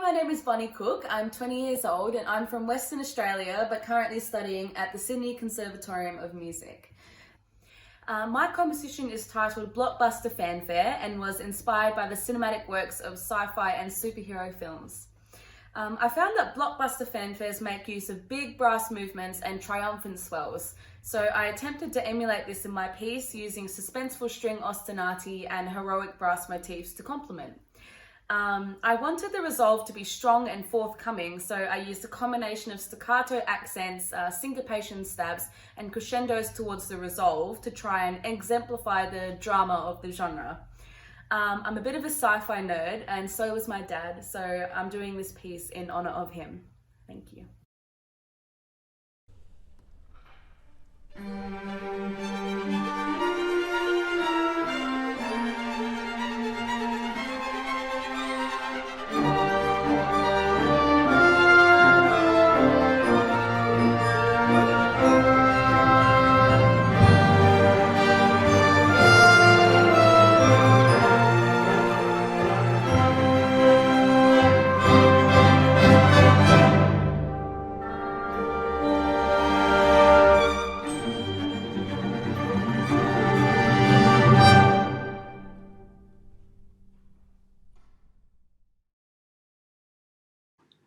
my name is Bonnie Cook. I'm 20 years old and I'm from Western Australia, but currently studying at the Sydney Conservatorium of Music. My composition is titled Blockbuster Fanfare and was inspired by the cinematic works of sci-fi and superhero films. I found that blockbuster fanfares make use of big brass movements and triumphant swells, so I attempted to emulate this in my piece using suspenseful string ostinati and heroic brass motifs to complement. I wanted the resolve to be strong and forthcoming, so I used a combination of staccato accents, syncopation stabs, and crescendos towards the resolve to try and exemplify the drama of the genre. I'm a bit of a sci-fi nerd, and so was my dad, so I'm doing this piece in honor of him. Thank you.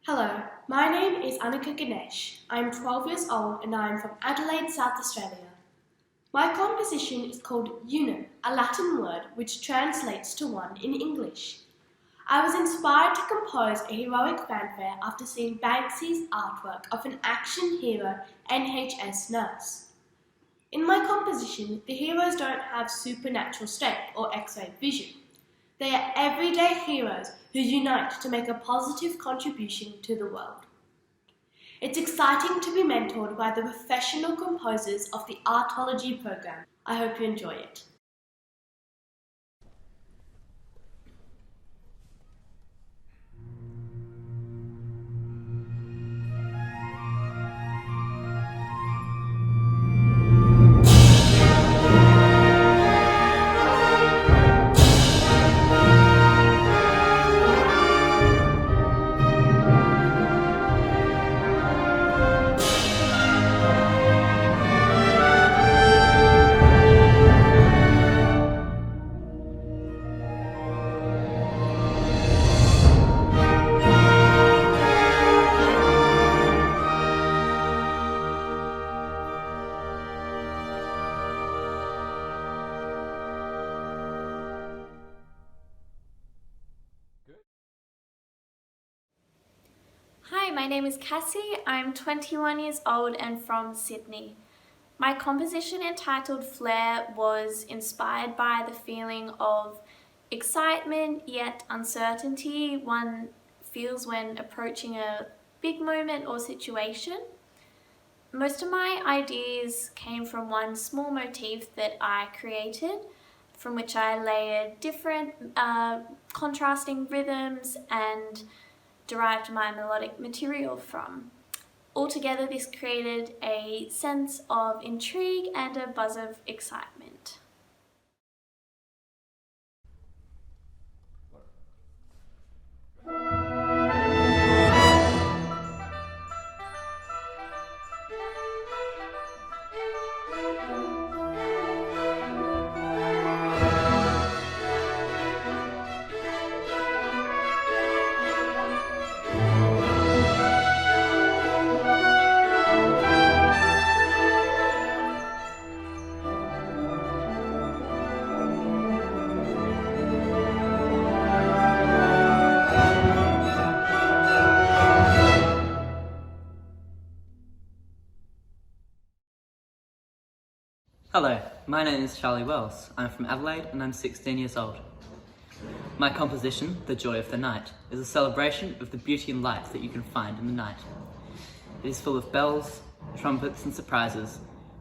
Hello, my name is Annika Ganesh. I am 12 years old and I am from Adelaide, South Australia. My composition is called Unum, a Latin word which translates to one in English. I was inspired to compose a heroic fanfare after seeing Banksy's artwork of an action hero NHS nurse. In my composition, the heroes don't have supernatural strength or X-ray vision. They are everyday heroes who unite to make a positive contribution to the world. It's exciting to be mentored by the professional composers of the Artology program. I hope you enjoy it. Hi, my name is Cassie. I'm 21 years old and from Sydney. My composition entitled Flare was inspired by the feeling of excitement yet uncertainty one feels when approaching a big moment or situation. Most of my ideas came from one small motif that I created, from which I layered different contrasting rhythms and derived my melodic material from. Altogether, this created a sense of intrigue and a buzz of excitement. Hello, my name is Charlie Wells. I'm from Adelaide and I'm 16 years old. My composition, The Joy of the Night, is a celebration of the beauty and light that you can find in the night. It is full of bells, trumpets and surprises,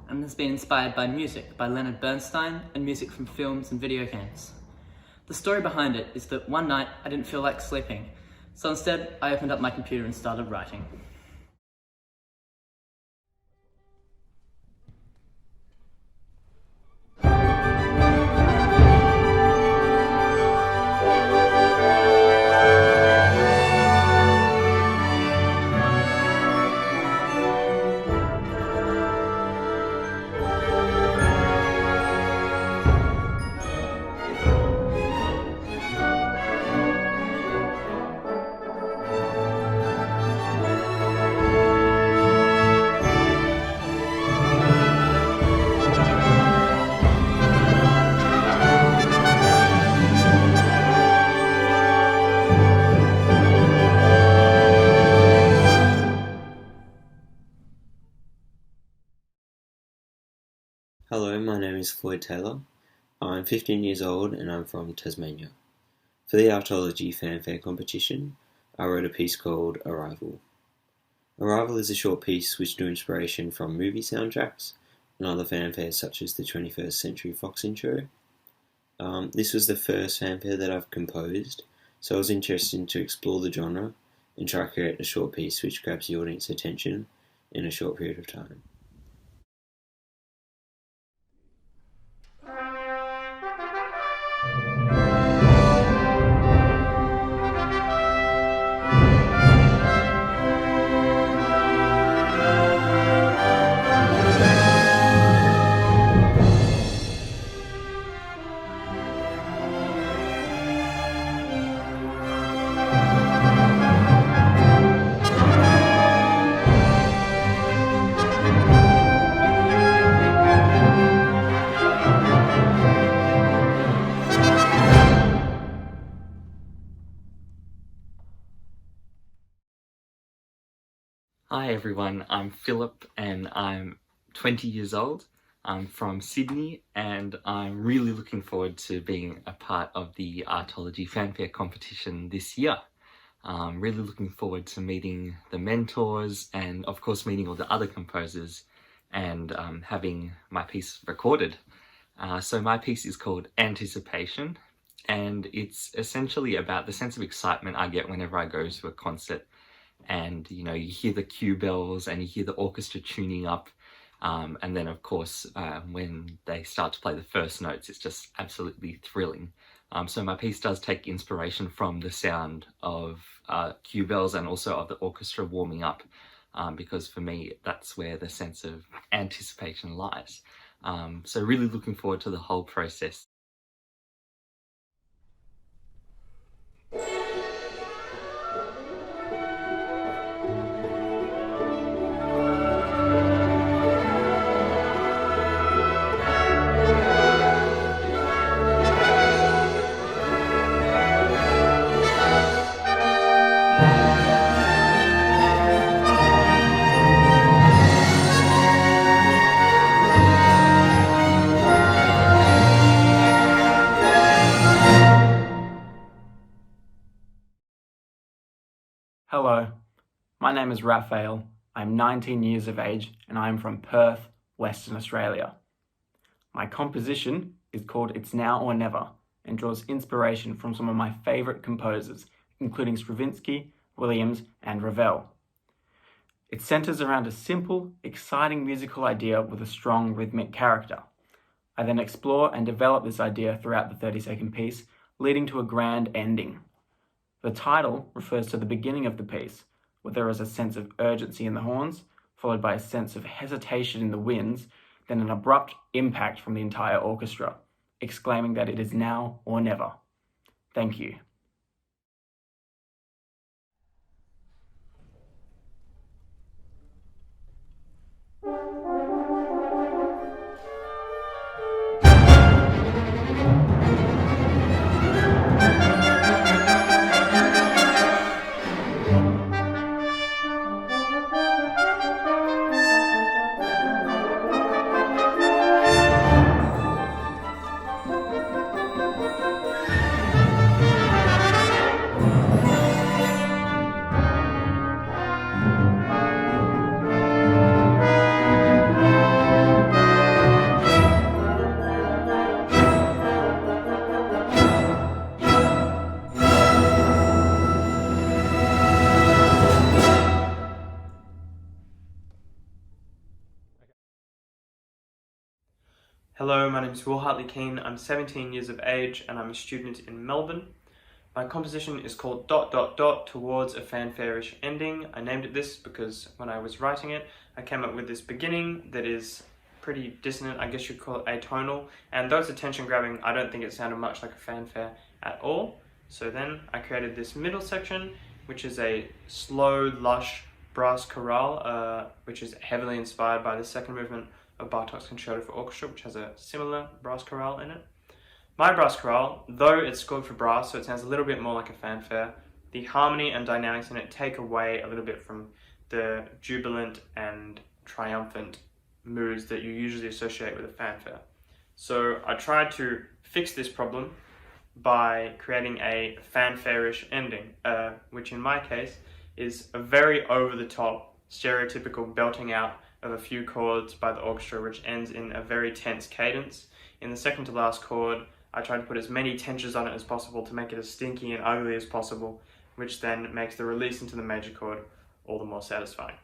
and has been inspired by music by Leonard Bernstein and music from films and video games. The story behind it is that one night I didn't feel like sleeping, so instead I opened up my computer and started writing. Hello, my name is Floyd Taylor. I'm 15 years old and I'm from Tasmania. For the Artology Fanfare competition, I wrote a piece called Arrival. Arrival is a short piece which drew inspiration from movie soundtracks and other fanfares such as the 21st Century Fox intro. This was the first fanfare that I've composed, so I was interested to explore the genre and try to create a short piece which grabs the audience attention in a short period of time. Hi everyone, I'm Phillip and I'm 20 years old. I'm from Sydney and I'm really looking forward to being a part of the Artology Fanfare competition this year. I'm really looking forward to meeting the mentors and of course meeting all the other composers and having my piece recorded. So my piece is called Anticipation, and it's essentially about the sense of excitement I get whenever I go to a concert. And you hear the cue bells and you hear the orchestra tuning up, and then of course when they start to play the first notes, it's just absolutely thrilling. So my piece does take inspiration from the sound of cue bells and also of the orchestra warming up, because for me that's where the sense of anticipation lies. So really looking forward to the whole process. Hello, my name is Raphael. I'm 19 years of age and I'm from Perth, Western Australia. My composition is called It's Now or Never and draws inspiration from some of my favourite composers, including Stravinsky, Williams and Ravel. It centres around a simple, exciting musical idea with a strong rhythmic character. I then explore and develop this idea throughout the 30-second piece, leading to a grand ending. The title refers to the beginning of the piece, where there is a sense of urgency in the horns, followed by a sense of hesitation in the winds, then an abrupt impact from the entire orchestra, exclaiming that it is now or never. Thank you. Hello, my name is Will Hartley-Keane. I'm 17 years of age and I'm a student in Melbourne. My composition is called ... Towards a Fanfare-ish Ending. I named it this because when I was writing it, I came up with this beginning that is pretty dissonant, I guess you'd call it atonal, and though it's attention-grabbing, I don't think it sounded much like a fanfare at all. So then I created this middle section, which is a slow, lush brass chorale, which is heavily inspired by the second movement of Bartók's Concerto for Orchestra, which has a similar brass chorale in it. My brass chorale, though it's scored for brass, so it sounds a little bit more like a fanfare, the harmony and dynamics in it take away a little bit from the jubilant and triumphant moods that you usually associate with a fanfare. So I tried to fix this problem by creating a fanfare-ish ending, which in my case is a very over-the-top, stereotypical belting out of a few chords by the orchestra, which ends in a very tense cadence. In the second to last chord, I tried to put as many tensions on it as possible to make it as stinky and ugly as possible, which then makes the release into the major chord all the more satisfying.